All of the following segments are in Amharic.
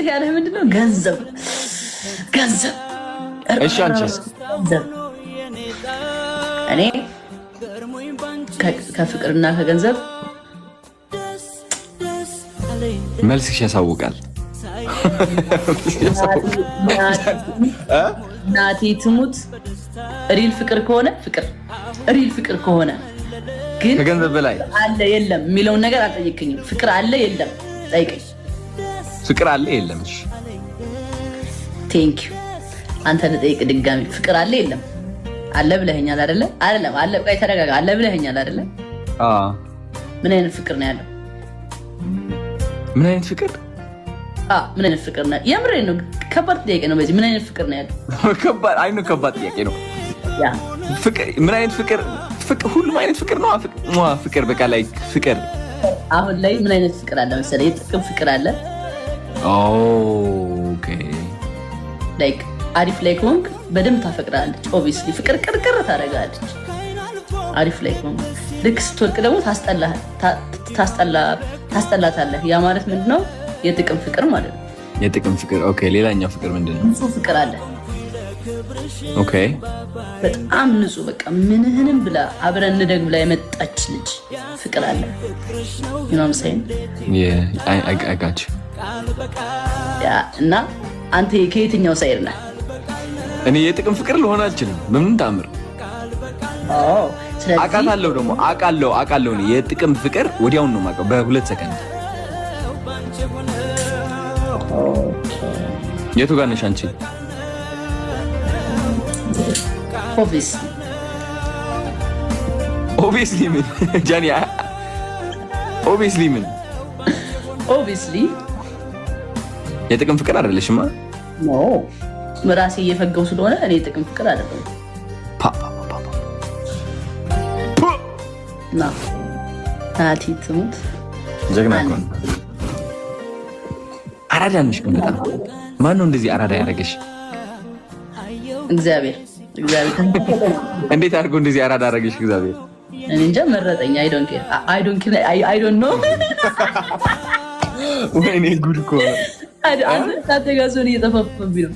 አላስህ ያለህ ምንድነው? ገንዘብ ገንዘብ። እሺ አንቺስ? ገንዘብ። እኔ ከፍቅርና ከገንዘብ መልስሽ ያሳውቃል። ናቲ ትሙት ሪል ፍቅር ከሆነ ሪል ፍቅር ከሆነ ግን ከገንዘብ በላይ አለ የለም የሚለውን ነገር አልጠየቅኝም። ፍቅር አለ የለም ጠይቀኝ። ፍቅር አለ የለም? እሺ ቴንክ ዩ። አንተ ልጠይቅ ድጋሚ። ፍቅር አለ የለም? አለ ብለኸኛል አይደለ? አይደለም አለ። ቆይ ተረጋጋ። አለ ብለኸኛል አይደለ? አዎ። ምን አይነት ፍቅር ነው ያለው? ምን አይነት ፍቅር? ምን አይነት ፍቅር ነው? የምሬን ነው። ከባድ ጥያቄ ነው። በዚህ ምን አይነት ፍቅር ነው ያለው? ከባድ አይ ነው፣ ከባድ ጥያቄ ነው። ያ ፍቅር ምን አይነት ፍቅር? ሁሉም አይነት ፍቅር ነው። ፍቅር በቃ ላይ ፍቅር አሁን ላይ ምን አይነት ፍቅር አለ መሰለህ? የጥቅም ፍቅር አለ። ኦኬ ላይክ አሪፍ ላይ ከሆንክ በደንብ ታፈቅራለች። ኦብቪስሊ ፍቅር ቅርቅር ታደርጋለች። አሪፍ ላይ ከሆንክ ልክ ስትወድቅ ደግሞ ታስጠላታለህ። ያ ማለት ምንድነው? የጥቅም ፍቅር ማለት ነው። የጥቅም ፍቅር ኦኬ። ሌላኛው ፍቅር ምንድነው? ንጹህ ፍቅር አለ። ኦኬ በጣም ንጹህ በቃ ምንህንም ብላ አብረን እንደግ ብላ የመጣች ልጅ ፍቅር አለ። you know what I'm saying? I got you። ያ እና አንተ ከየትኛው ሳይድ ነህ? እኔ የጥቅም ፍቅር ልሆን አልችልም በምን ታምር። ስለዚህ አውቃለሁ ደግሞ አውቃለሁ እኔ የጥቅም ፍቅር ወዲያውን ነው የማውቀው በ2 ሰከንድ። የቱ ጋር ነሽ አንቺ? ኦብቪስሊ ምን ጃኒ? ኦብቪስሊ ምን? ኦብቪስሊ የጥቅም ፍቅር አይደለሽማ። ኖ ራሴ እየፈገው ስለሆነ እኔ የጥቅም ፍቅር አይደለም። ናቲ ትሙት ጀግና እኮ ነው። አራዳ ነሽ ግን በጣም። ማነው እንደዚህ አራዳ ያደረገሽ? እግዚአብሔር። እንዴት አድርጎ እንደዚህ አራዳ ያደረገሽ እግዚአብሔር? እኔ እንጃ መረጠኝ። አይ ዶንት ኖ። ወይኔ ጉድ እኮ ነው። አንተ ታተጋዞን እየጠፋብኝ ነው።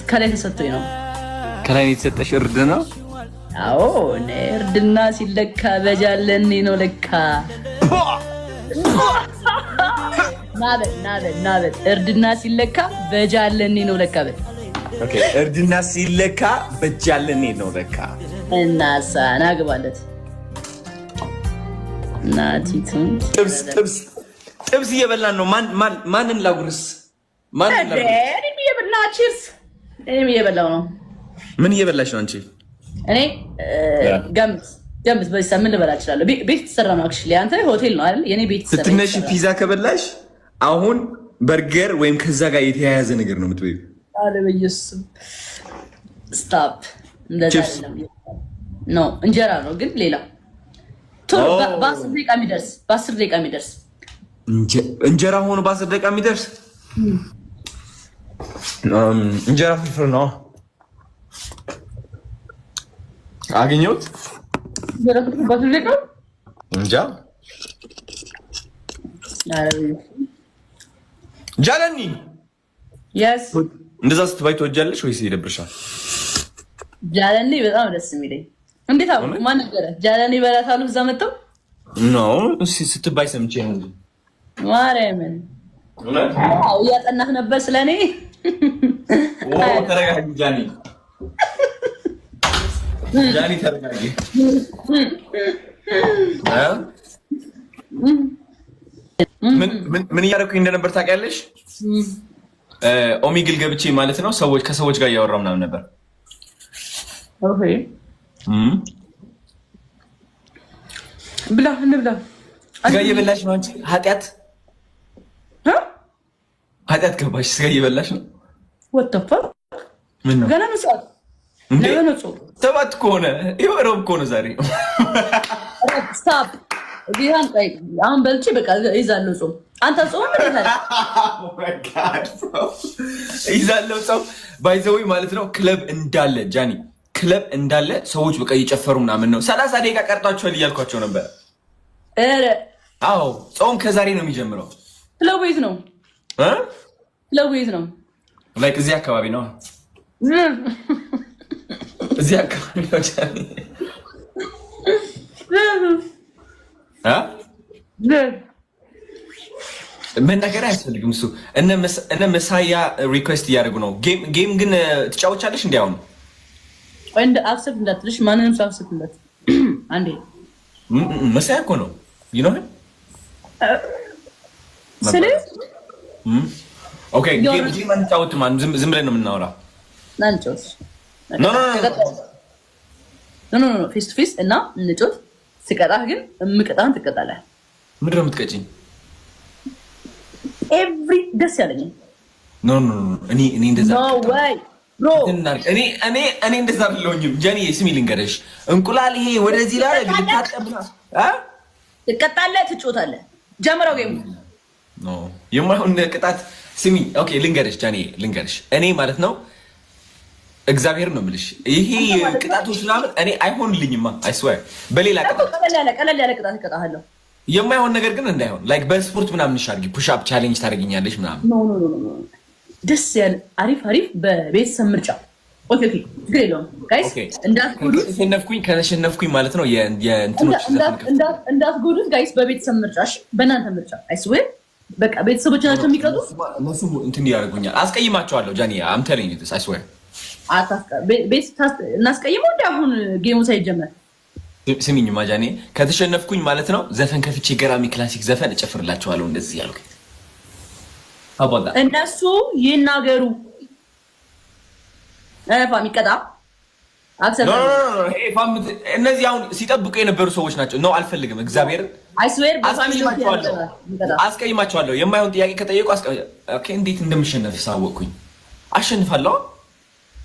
ከላይ ተሰጥቶኝ ነው። ከላይ የተሰጠሽ እርድ ነው? አዎ እርድና ሲለካ በጃለኔ ነው ለካ። ናበል እርድና ሲለካ በጃለኔ ነው ለካ። ኦኬ እርድና ሲለካ በጃለኔ ነው ለካ። እናሳ ናግባለት ናቲቱን ጥብስ እየበላን ነው። ማንን ላጉርስ? እኔም እየበላው ነው። ምን እየበላሽ ነው አንቺ? እኔ ገምት በዚህ ምን ልበላ እችላለሁ? ቤት የተሰራ ነው። አክቹዋሊ አንተ ሆቴል ነው አይደል? የኔ ቤት የተሰራ ስትነሺ ፒዛ ከበላሽ አሁን በርገር ወይም ከዛ ጋር የተያያዘ ነገር ነው የምትበይው። አለ በኢየሱስ ስታፕ። እንደዛ አይደለም ነው እንጀራ ነው ግን ሌላ በ10 ደቂቃ የሚደርስ እንጀራ ሆኖ በ10 ደቂቃ የሚደርስ እንጀራ ፍርፍር ነው አገኘሁት። እንጃ ጃለኒ እንደዛ ስትባይ ትወጃለሽ ወይስ ይደብርሻል? ጃለኒ በጣም ደስ የሚለኝ። እንዴት አሁን ማን ነገረ? ጃለኒ በላታሉ እዛ መጣው ነው ስትባይ ሰምቼ ነው እንጂ ማርያምን እያጠናህ ነበር ስለኔ። ተረጋጊ ጃኒ ተረጋጊ። ምን እያደረኩኝ እንደነበር ታውቂያለሽ? ኦሚግል ገብቼ ማለት ነው ከሰዎች ጋር እያወራሁ ምናምን ነበር። ኦኬ ብላ እንብላ። ስጋ እየበላሽ ነው አንቺ? ኃጢአት ገባሽ? ስጋ እየበላሽ ነው? ወጣፋ ምን ነው ገና መስዋዕት ሰባት ከሆነ ይወረው ከሆነ ዛሬ ስታፕ ቢሃን ጠይቅ። አሁን በልቼ በቃ ይዛለው ጾም። አንተ ጾም ምን ይላል? ይዛለው ጾም ባይዘውይ ማለት ነው። ክለብ እንዳለ ጃኒ ክለብ እንዳለ ሰዎች በቃ እየጨፈሩ ምናምን ነው። 30 ደቂቃ ቀርጣችኋል እያልኳቸው ነበር። ኧረ አዎ ጾም ከዛሬ ነው የሚጀምረው። ክለቡ የት ነው? ክለቡ የት ነው? ላይክ እዚህ አካባቢ ነው። እዚህ አካባቢ ነው ጃኒ። መናገር አያስፈልግም። እሱ እነ መሳያ ሪኩዌስት እያደረጉ ነው። ጌም ግን ትጫወቻለሽ? እንዲያውም እንደ አክሰፕት እንዳትልሽ ማንንም ሰው አክሰፕት እንዳት አንዴ መሳያ እኮ ነው ይኖር ስለዚህ ኦኬ ጌም አንጫወት ማን ዝም ብለን ነው የምናወራው። ናንጮስ ኖ ፌስ ቱ ፌስ እና እንጮት። ስቀጣህ ግን እምቀጣህን ትቀጣለህ። ምንድን ነው የምትቀጪኝ? ኤቭሪ ደስ ያለኝ ኖ እኔ እንደዛ ኖ ወይ ብሮ እኔ እንደዛ ብለውኝም ጃኒ ስሚ ልንገርሽ፣ እንቁላል ይሄ ወደዚህ ላይ ልታጠብና ትቀጣለህ፣ ትጮታለህ። ጀምረው ጌም ኖ የማይሆን ቅጣት። ስሚ ኦኬ ልንገርሽ ጃኒ ልንገርሽ፣ እኔ ማለት ነው እግዚአብሔር ነው የምልሽ፣ ይሄ ቅጣቶች ምናምን እኔ አይሆንልኝማ። አይ ስዌር በሌላ ቅጣት ቀለል ያለ ቅጣት እቀጣለሁ። የማይሆን ነገር ግን እንዳይሆን ላይክ በስፖርት ምናምን ይሻርጊ ፑሽ አፕ ቻሌንጅ ታደርጊኛለሽ ምናምን። ኖ ደስ ያለ አሪፍ በቤተሰብ ምርጫ። ኦኬ ችግር የለውም ጋይስ። ከሸነፍኩኝ ማለት ነው የእንትኖች እንዳትጎዱት ጋይስ። በቤተሰብ ምርጫሽ በእናንተ ምርጫ አይ ስዌር በቃ ቤተሰቦች ናቸው የሚቀጡ። እነሱ እንትን ያደርጉኛል፣ አስቀይማቸዋለሁ። ጃኒ አም ቴሊንግ ዩ ዲስ አይ ስዌር እናስቀይመው እንደ አሁን ጌሙ ሳይጀመር። ስሚኝማ ጃኒ ከተሸነፍኩኝ ማለት ነው ዘፈን ከፍቼ ገራሚ ክላሲክ ዘፈን እጨፍርላቸዋለሁ። እንደዚህ ያልኩ እነሱ ይናገሩ። ፋም ይቀጣ እነዚህ አሁን ሲጠብቁ የነበሩ ሰዎች ናቸው። ነው አልፈልግም። እግዚአብሔር አስቀይማቸዋለሁ። የማይሆን ጥያቄ ከጠየቁ እንዴት እንደምሸነፍ ሳወቅኩኝ አሸንፋለሁ።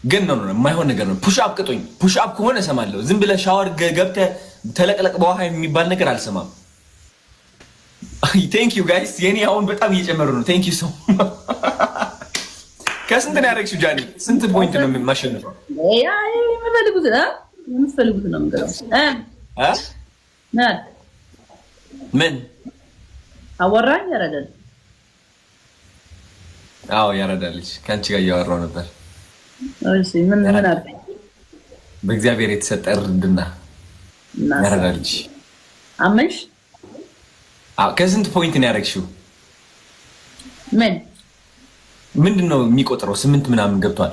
ግን ነው የማይሆን ነገር ነው። ፑሽ አፕ ቅጡኝ። ፑሽ አፕ ከሆነ እሰማለሁ። ዝም ብለህ ሻወር ገብተህ ተለቅለቅ በውሃ የሚባል ነገር አልሰማም። ቴንክ ዩ ጋይስ። የኔ አሁን በጣም እየጨመሩ ነው። ቴንክ ዩ ሶ ከስንት ነው ያደረግሽው ጃኒ? ስንት ፖይንት ነው የማሸንፈው? የምትፈልጉት ነው የምንገዛው። ምን አወራኝ? ያረዳል። አዎ ያረዳልሽ። ከአንቺ ጋር እያወራሁ ነበር። ምን አልከኝ? በእግዚአብሔር የተሰጠ እርድና ያረዳልሽ። አመንሽ? ከስንት ፖይንት ነው ያደረግሽው? ምንድን ነው የሚቆጥረው? 8 ምናምን ገብቷል።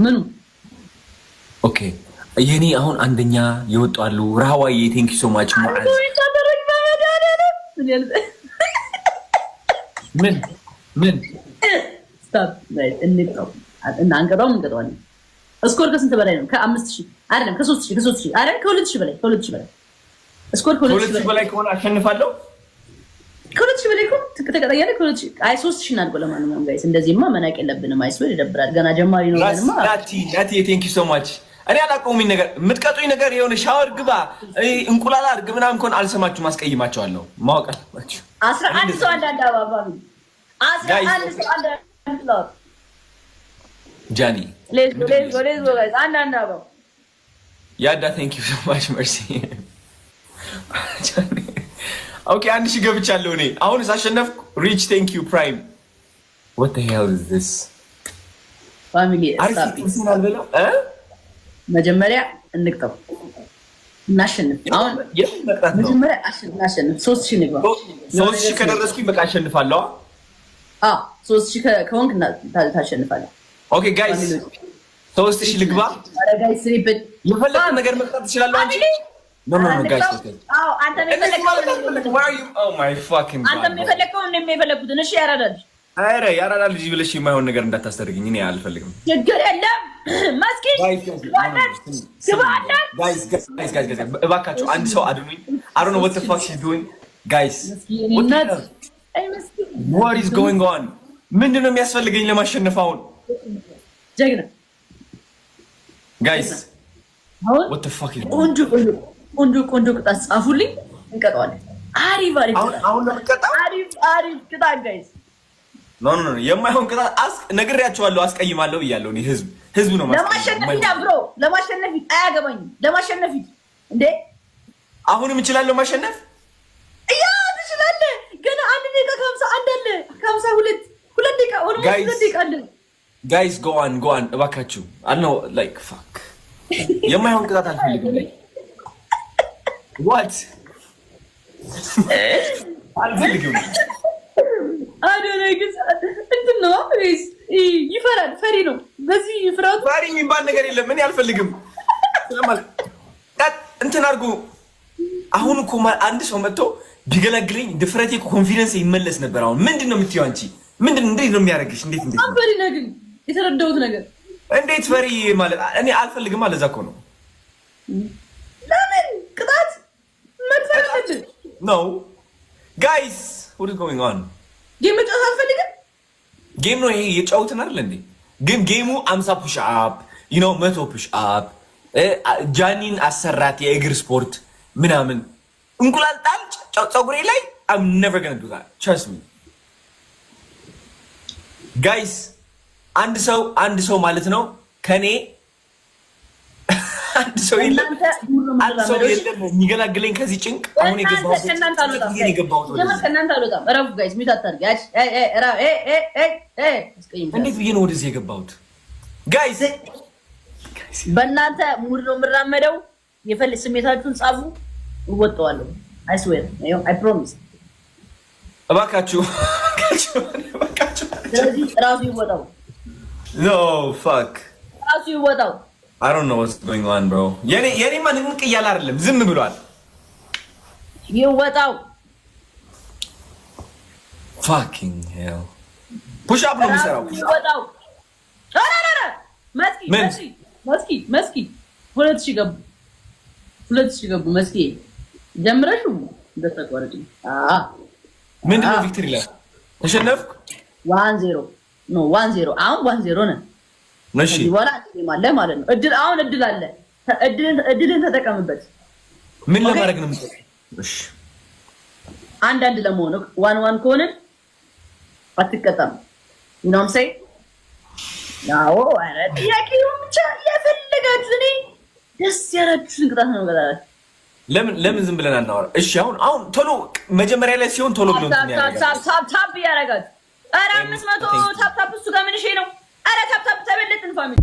ምኑ? ኦኬ የኔ አሁን አንደኛ የወጣሉ። ራዋዬ ቴንክ ዩ ሶ ማች። ምን ስታፕ እና አንገባው እንገባዋለን። እስኮር ከስንት በላይ ነው? ከ5000 አይደለም፣ ከ3000 አይደለም፣ ከ2000 በላይ እስኮር ከ2000 በላይ ከሆነ አሸንፋለሁ። ከ2000 በላይ ከሆነ ተቀጣጣያለ። ከ2000 አይ 3000 እናድርገው። ለማንኛውም ጋይስ እንደዚህማ መናቅ የለብንም። አይስወር ይደብራል። ገና ጀማሪ ነው ገና ናቲ ቴንክ ዩ ሶ ማች። እኔ አላውቀውም ነገር የምትቀጡኝ ነገር የሆነ ሻወር ግባ እንቁላል አድርግ ምናምን ከሆነ አልሰማችሁም። አስቀይማቸዋለሁ። ማወቅ አለባችሁ። 11 ሰው አንዳንድ አባባ 11 ሰው አንዳንድ ጃኒ ሌትስ ጎ ጋይስ። አንዳንድ አባባ ያዳ ቴንክ ዩ ሶ ማች መርሲ። ኦኬ 1000 ገብቻለሁ እኔ አሁን ሳሸነፍኩ። ሪች ቴንክ ዩ ፕራይም። what the hell is this ፋሚሊ? መጀመሪያ እንቅጠው እናሸንፍ። አሁን መጀመሪያ እናሸንፍ። 3000 ንግባ። 3000 ከደረስኩኝ በቃ አሸንፋለሁ። 3000 ከሆንክ ታሸንፋለህ። ኦኬ ጋይስ 3000 ልግባ። አረ ጋይስ ሪፒት የፈለከው ነገር መቅጣት ትችላለህ አንቺ። ኖ ጋይስ አንተ የፈለከውን እሺ ያራዳል። አረ ያራዳል ልጅ ብለሽ የማይሆን ነገር እንዳታስተርግኝ። እኔ አልፈልግም። ችግር የለም። መስኪን ጋይስ እባካችሁ አንድ ሰው አድኑኝ። I don't know what the fuck she's doing guys. What is going on? ምንድን ነው የሚያስፈልገኝ ለማሸነፍ አሁን? ጀግና ጋይስ what the fuck is ቆንጆ ቅጣት ጻፉልኝ፣ እንቀጣዋለን። አሪፍ አሁን ለምቀጣው አሪፍ ቅጣት ጋይስ። ኖ የማይሆን ቅጣት ነግሬያቸዋለሁ። አስቀይማለሁ ብያለሁ። እኔ ህዝብ ነው ለማሸነፍ አያገባኝም። ለማሸነፍ እንዴ አሁንም እችላለሁ ማሸነፍ። ትችላለህ። ገና 1 ደቂቃ ከ51 አለ። ጋይስ go on እባካችሁ አልነው ላይክ ፋክ የማይሆን ቅጣት አልፈልግም what አልፈልግም አዶናይ ግን እንትን ነው ይፈራል ፈሪ ነው በዚህ ይፍራቱ ፈሪ የሚባል ነገር የለም እኔ አልፈልግም ስለማል እንትን አድርጉ አሁን እኮ አንድ ሰው መጥቶ ቢገለግለኝ ድፍረቴ ኮንፊደንስ ይመለስ ነበር አሁን ምንድነው የምትይው አንቺ ምንድነው እንዴት ነው የሚያደርግሽ እንዴት ፈሪ ነገር የተረዳሁት ነገር እንዴት ፈሪ ማለት እኔ አልፈልግም ማለት እኮ ነው ለምን ቅጣት መጥፋት ነው guys what is going on ጌም መጫወት አልፈልግም ጌም ነው ይሄ የጫውትን አይደል እንዴ ግን ጌሙ 50 ፑሽ አፕ you know 100 ፑሽ አፕ ጃኒን አሰራት የእግር ስፖርት ምናምን እንቁላል ጣል ፀጉሬ ላይ I'm never going to do that trust me guys አንድ ሰው ማለት ነው ከኔ አንድ ሰው የለም የሚገላግለኝ ከዚህ ጭንቅ አሁን የገባሁት ከእናንተ አልወጣም እረፉ ጋይስ ሚት አታርጊ እንዴት ብዬ ነው ወደዚህ የገባሁት ጋይስ በእናንተ ሙድ ነው የምራመደው የፈልግ ስሜታችሁን ጻፉ እወጣዋለሁ I swear I promise እባካችሁ ስለዚህ ራሱ ይወጣው no fuck ራሱ ይወጣው I don't know what's going on bro የኔ ማን ንቅ እያለ አይደለም ዝም ብሏል ይወጣው fucking hell push up ነው የሚሰራው ይወጣው አራራ መስኪ 2000 ገቡ መስኪ ጀምረሽ እንደተቋረጥ ምንድነው ቪክቶሪ ላይ ተሸነፍኩ 1-0 ነው 1-0 አሁን 1-0 ነን እሺ ይወራ ማለት ማለት ነው እድል አለ እድልን ተጠቀምበት ምን ለማድረግ ነው እሺ አንድ ለመሆን 1-1 ከሆነ አትቀጣም you know what I'm saying ያው አረ ጥያቄው ብቻ ያፈልጋችሁ እኔ ደስ ያላችሁን ቅጣት ነው ገዳላ ለምን ዝም ብለን አናወራ እሺ አሁን ቶሎ መጀመሪያ ላይ ሲሆን ቶሎ ብሎ እንትን ያደርጋል ታፕ ያደርጋል አረ 500 ታፕ እሱ ጋር ምን እሺ ነው አረ ታፕ ተበለጥን ፋሚሊ